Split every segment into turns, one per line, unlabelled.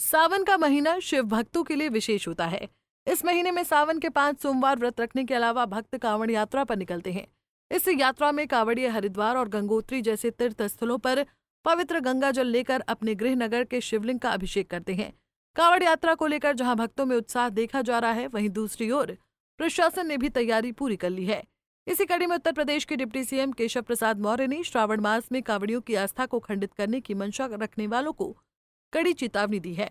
सावन का महीना शिव भक्तों के लिए विशेष होता है। इस महीने में सावन के 5 सोमवार व्रत रखने के अलावा भक्त कांवड़ यात्रा पर निकलते हैं। इस यात्रा में कांवड़िए हरिद्वार और गंगोत्री जैसे तीर्थ स्थलों पर पवित्र गंगा जल लेकर अपने गृह नगर के शिवलिंग का अभिषेक करते हैं। कांवड़ यात्रा को लेकर जहां भक्तों में उत्साह देखा जा रहा है, वहीं दूसरी ओर प्रशासन ने भी तैयारी पूरी कर ली है। इसी कड़ी में उत्तर प्रदेश के डिप्टी सीएम केशव प्रसाद मौर्य ने श्रावण मास में कांवड़ियों की आस्था को खंडित करने की मंशा रखने वालों को कड़ी चेतावनी दी है।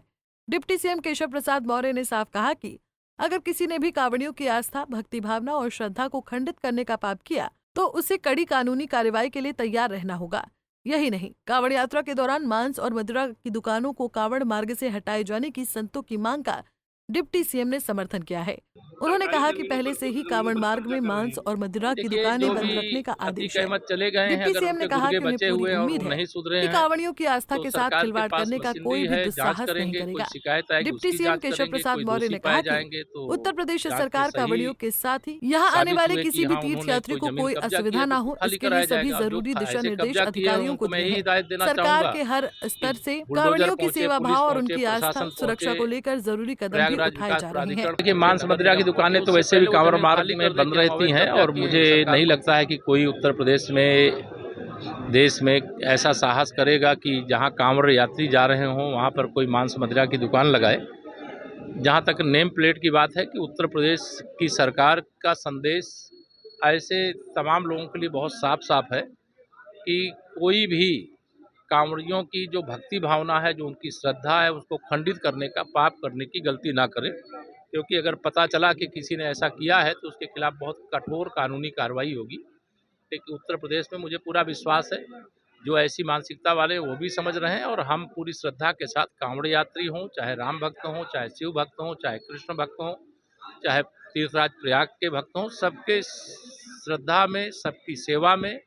डिप्टी सीएम केशव प्रसाद मौर्य ने साफ कहा कि अगर किसी ने भी कांवड़ियों की आस्था, भक्ति भावना और श्रद्धा को खंडित करने का पाप किया तो उसे कड़ी कानूनी कार्रवाई के लिए तैयार रहना होगा। यही नहीं, कांवड़ यात्रा के दौरान मांस और मदिरा की दुकानों को कांवड़ मार्ग से हटाए जाने की संतों की मांग का डिप्टी सीएम ने समर्थन किया है। उन्होंने कहा कि पहले से ही कांवड़ मार्ग में मांस और मदिरा की दुकानें बंद रखने का आदेश है। डिप्टी सीएम ने कहा कि उन्हें पूरी उम्मीद है कि कांवड़ियों की आस्था के साथ खिलवाड़ करने का कोई भी दुस्साहस नहीं करेगा। डिप्टी सीएम केशव प्रसाद मौर्य ने कहा कि उत्तर प्रदेश सरकार कांवड़ियों के साथ ही यहाँ आने वाले किसी भी तीर्थ यात्री को कोई असुविधा न हो, इसके लिए सभी जरूरी दिशा निर्देश अधिकारियों को दिए हैं। सरकार के हर स्तर से कांवड़ियों की सेवा भाव और उनकी आस्था सुरक्षा को लेकर जरूरी कदम उठाए जा रहे हैं।
देखिए, मांस मदिरा की दुकानें तो वैसे भी कांवड़ मार्ग में बंद रहती हैं और मुझे नहीं लगता है कि कोई उत्तर प्रदेश में, देश में ऐसा साहस करेगा कि जहां कांवड़ यात्री जा रहे हों वहां पर कोई मांस मदिरा की दुकान लगाए। जहां तक नेम प्लेट की बात है कि उत्तर प्रदेश की सरकार का संदेश ऐसे तमाम लोगों के लिए बहुत साफ साफ है कि कोई भी कांवड़ियों की जो भक्ति भावना है, जो उनकी श्रद्धा है, उसको खंडित करने का, पाप करने की गलती ना करे, क्योंकि अगर पता चला कि किसी ने ऐसा किया है तो उसके खिलाफ बहुत कठोर कानूनी कार्रवाई होगी। लेकिन उत्तर प्रदेश में मुझे पूरा विश्वास है, जो ऐसी मानसिकता वाले वो भी समझ रहे हैं और हम पूरी श्रद्धा के साथ कांवड़ यात्री हों, चाहे राम भक्त हों, चाहे शिव भक्त हों, चाहे कृष्ण भक्त हों, चाहे तीर्थराज प्रयाग के भक्त हों, सबके श्रद्धा में, सबकी सेवा में,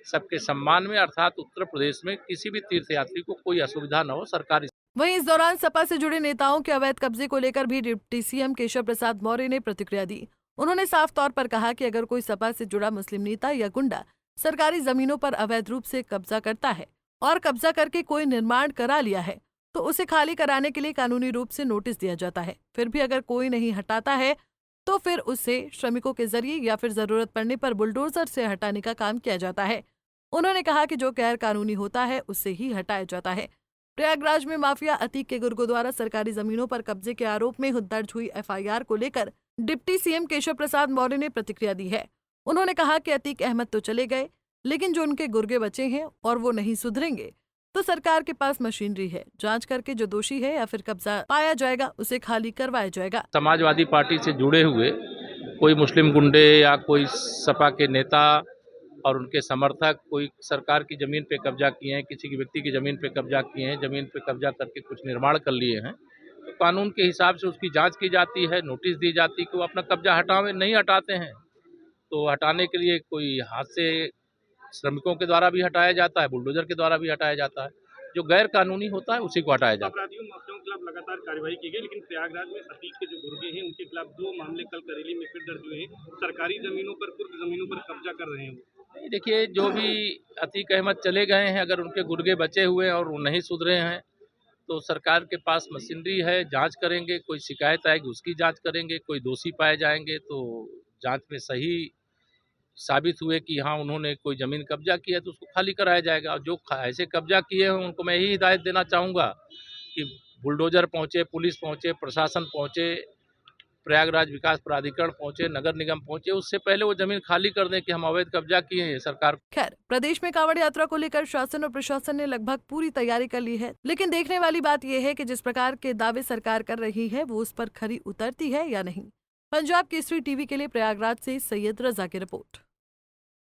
सबके सम्मान में, अर्थात उत्तर प्रदेश में किसी भी तीर्थयात्री को कोई असुविधा न हो। सरकार
वहीं इस दौरान सपा से जुड़े नेताओं के अवैध कब्जे को लेकर भी डिप्टी सीएम केशव प्रसाद मौर्य ने प्रतिक्रिया दी। उन्होंने साफ तौर पर कहा कि अगर कोई सपा से जुड़ा मुस्लिम नेता या गुंडा सरकारी जमीनों पर अवैध रूप से कब्जा करता है और कब्जा करके कोई निर्माण करा लिया है तो उसे खाली कराने के लिए कानूनी रूप से नोटिस दिया जाता है। फिर भी अगर कोई नहीं हटाता है तो फिर उसे श्रमिकों के जरिए या फिर जरूरत पड़ने पर बुलडोजर से हटाने का काम किया जाता है। उन्होंने कहा कि जो गैर कानूनी होता है उससे ही हटाया जाता है। प्रयागराज में माफिया अतीक के गुर्गों द्वारा सरकारी जमीनों पर कब्जे के आरोप में दर्ज हुई एफआईआर को लेकर डिप्टी सीएम केशव प्रसाद मौर्य ने प्रतिक्रिया दी है। उन्होंने कहा कि अतीक अहमद तो चले गए, लेकिन जो उनके गुर्गे बचे हैं और वो नहीं सुधरेंगे तो सरकार के पास मशीनरी है, जांच करके जो दोषी है या फिर कब्जा पाया जाएगा उसे खाली करवाया जाएगा।
समाजवादी पार्टी से जुड़े हुए कोई मुस्लिम गुंडे या कोई सपा के नेता और उनके समर्थक कोई सरकार की ज़मीन पे कब्जा किए हैं, किसी की व्यक्ति की ज़मीन पे कब्जा किए हैं, ज़मीन पे कब्जा करके कुछ निर्माण कर लिए हैं, तो कानून के हिसाब से उसकी जांच की जाती है, नोटिस दी जाती है कि वो अपना कब्जा हटावे। नहीं हटाते हैं तो हटाने के लिए कोई हाथ से श्रमिकों के द्वारा भी हटाया जाता है, बुलडोजर के द्वारा भी हटाया जाता है। जो गैर कानूनी होता है उसी को हटाया जाता है।
अपराधियों माफियाओं के खिलाफ लगातार कार्रवाई की गई, लेकिन प्रयागराज में अतीक के जो गुर्गे हैं उनके खिलाफ 2 मामले कल करेली में फिर दर्ज हुए हैं। सरकारी जमीनों पर, कुछ जमीनों पर कब्जा कर रहे हैं वो।
देखिए, जो भी अतीक अहमद चले गए हैं, अगर उनके गुर्गे बचे हुए हैं और वो नहीं सुधरे हैं तो सरकार के पास मशीनरी है, जांच करेंगे। कोई शिकायत आएगी उसकी जांच करेंगे, कोई दोषी पाए जाएंगे तो जांच में सही साबित हुए कि हाँ उन्होंने कोई ज़मीन कब्जा किया है तो उसको खाली कराया जाएगा। और जो ऐसे कब्जा किए हैं उनको मैं यही हिदायत देना चाहूँगा कि बुलडोजर पहुँचे, पुलिस पहुँचे, प्रशासन पहुँचे, प्रयागराज विकास प्राधिकरण पहुंचे, नगर निगम पहुंचे, उससे पहले वो जमीन खाली कर दें कि हम अवैध कब्जा किए हैं सरकार।
खैर, प्रदेश में कांवड़ यात्रा को लेकर शासन और प्रशासन ने लगभग पूरी तैयारी कर ली है, लेकिन देखने वाली बात यह है कि जिस प्रकार के दावे सरकार कर रही है वो उस पर खरी उतरती है या नहीं। पंजाब केसरी टीवी के लिए प्रयागराज से सैयद रजा की रिपोर्ट।